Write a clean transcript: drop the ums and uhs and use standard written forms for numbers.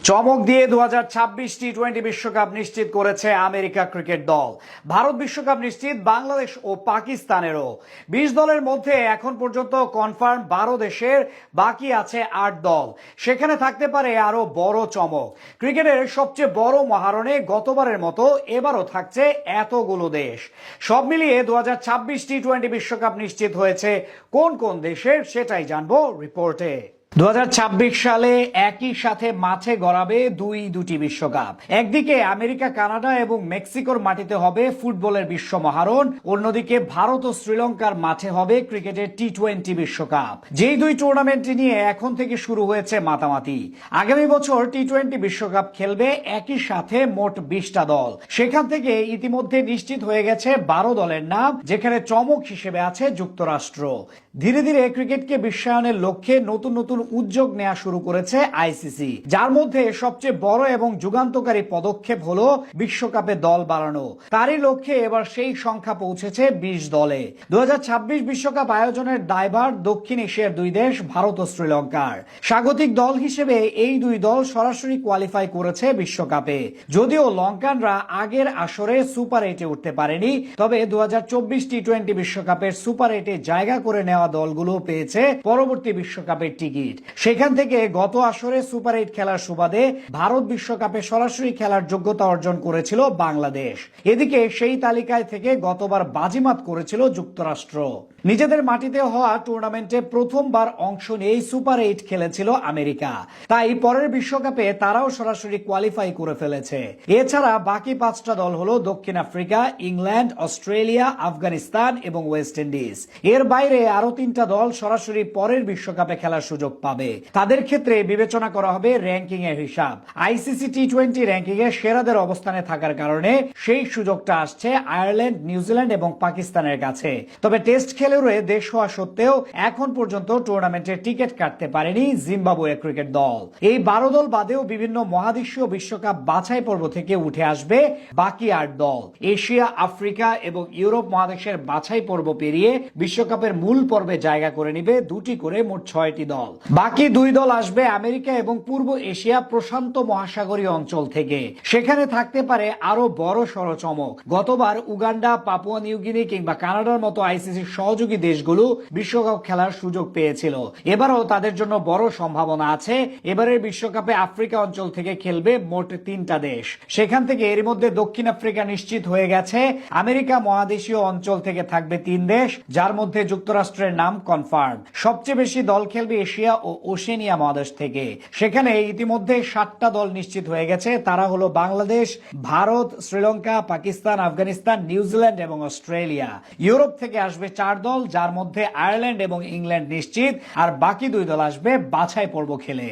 চমক দিয়ে 2026 টি-20 বিশ্বকাপ নিশ্চিত করেছে আমেরিকা ক্রিকেট দল। ভারত বিশ্বকাপ নিশ্চিত, বাংলাদেশ ও পাকিস্তানেরও। 20 দলের মধ্যে এখন পর্যন্ত কনফার্ম 12 দেশের, বাকি আছে 8 দল। সেখানে থাকতে পারে আরো বড় চমক। ক্রিকেটের সবচেয়ে বড় মহারণে গতবারের মতো এবারও থাকছে এতগুলো দেশ। সব মিলিয়ে 2026 টি-20 বিশ্বকাপ নিশ্চিত হয়েছে কোন কোন দেশের, সেটাই জানবো রিপোর্টে। 2026 সালে একই সাথে মাঠে গড়াবে দুটি বিশ্বকাপ। একদিকে আমেরিকা, কানাডা এবং মেক্সিকোর মাটিতে হবে ফুটবলের বিশ্ব মহারণ, অন্যদিকে ভারত ও শ্রীলঙ্কার মাঠে হবে ক্রিকেটের টি-20 বিশ্বকাপ। যেই দুই টুর্নামেন্টটি নিয়ে এখন থেকে শুরু হয়েছে মাতামাতি। আগামী বছর টি-20 বিশ্বকাপ খেলবে একই সাথে মোট 20টা দল। সেখান থেকে ইতিমধ্যে নিশ্চিত হয়ে গেছে 12 দলের নাম, যেখানে চমক হিসেবে আছে যুক্তরাষ্ট্র। ধীরে ধীরে ক্রিকেটকে বিশ্বায়নের লক্ষ্যে নতুন নতুন উদ্যোগ নেওয়া শুরু করেছে আইসিসি, যার মধ্যে সবচেয়ে বড় এবং যুগান্তকারী পদক্ষেপ হলো বিশ্বকাপে দল বাড়ানো। তারই লক্ষ্যে এবার সেই সংখ্যা পৌঁছেছে 20 দলে। 2026 বিশ্বকাপ আয়োজনের দায়ভার দক্ষিণ এশিয়ার দুই দেশ ভারত ও শ্রীলঙ্কার। স্বাগতিক দল হিসেবে এই দুই দল সরাসরি কোয়ালিফাই করেছে বিশ্বকাপে। যদিও লঙ্কানরা আগের আসরে সুপার 8-এ উঠতে পারেনি, তবে 2024 টি-20 বিশ্বকাপের সুপার 8-এ জায়গা করে নেওয়া দলগুলো পেয়েছে পরবর্তী বিশ্বকাপের টিকিট। সেখান থেকে গত আসরে সুপার 8 খেলার সুবাদে ভারত বিশ্বকাপে সরাসরি খেলার যোগ্যতা অর্জন করেছিল বাংলাদেশ। এদিকে সেই তালিকায় থেকে গতবার বাজিমাত করেছিল যুক্তরাষ্ট্র। নিজেদের মাটিতে হওয়া টুর্নামেন্টে প্রথমবার অংশ নিয়ে সুপার 8 খেলেছিল আমেরিকা, তাই পরের বিশ্বকাপে তারাও সরাসরি কোয়ালিফাই করে ফেলেছে। এছাড়া বাকি 5টা দল হলো দক্ষিণ আফ্রিকা, ইংল্যান্ড, অস্ট্রেলিয়া, আফগানিস্তান এবং ওয়েস্ট ইন্ডিজ। এর বাইরে আরো 3টা দল সরাসরি পরের বিশ্বকাপে খেলার সুযোগ পাবে। তাদের ক্ষেত্রে বিবেচনা করা হবে র্যাঙ্কিং এর হিসাব। আইসিসি টি-20 র্যাঙ্কিং এ সেরাদের অবস্থানে থাকার কারণে সেই সুযোগটা আসছে আয়ারল্যান্ড, নিউজিল্যান্ড এবং পাকিস্তানের কাছে। তবে টেস্ট খেলে রয়ে দেশ হওয়া সত্ত্বেও এখন পর্যন্ত টুর্নামেন্টের টিকিট কাটতে পারেনি জিম্বাবুয়ে ক্রিকেট দল। এই 12 দল বাদেও বিভিন্ন মহাদেশীয় বিশ্বকাপ বাছাই পর্ব থেকে উঠে আসবে বাকি 8 দল। এশিয়া, আফ্রিকা এবং ইউরোপ মহাদেশের বাছাই পর্ব পেরিয়ে বিশ্বকাপের মূল পর্বে জায়গা করে নিবে দুটি করে মোট 6টি দল। বাকি 2 দল আসবে আমেরিকা এবং পূর্ব এশিয়া প্রশান্ত মহাসাগরীয় অঞ্চল থেকে। সেখানে থাকতে পারে আরো বড় সড় চমক। গতবার উগান্ডা, পাপুয়া নিউগিনি কিংবা কানাডার মতো আইসিসির সহযোগী দেশগুলো বিশ্বকাপ খেলার সুযোগ পেয়েছিল। এবারও তাদের জন্য বড় সম্ভাবনা আছে। এবারের বিশ্বকাপে আফ্রিকা অঞ্চল থেকে খেলবে মোট 3টা দেশ। সেখান থেকে এর মধ্যে দক্ষিণ আফ্রিকা নিশ্চিত হয়ে গেছে। আমেরিকা মহাদেশীয় অঞ্চল থেকে থাকবে 3 দেশ, যার মধ্যে যুক্তরাষ্ট্রের নাম কনফার্ম। সবচেয়ে বেশি দল খেলবে এশিয়া ও ওশেনিয়া মহাদেশ থেকে। সেখানে ইতিমধ্যে 7টা দল নিশ্চিত হয়ে গেছে। তারা হলো বাংলাদেশ, ভারত, শ্রীলঙ্কা, পাকিস্তান, আফগানিস্তান, নিউজিল্যান্ড এবং অস্ট্রেলিয়া। ইউরোপ থেকে আসবে 4 দল, যার মধ্যে আয়ারল্যান্ড এবং ইংল্যান্ড নিশ্চিত, আর বাকি 2 দল আসবে বাছাই পর্ব খেলে।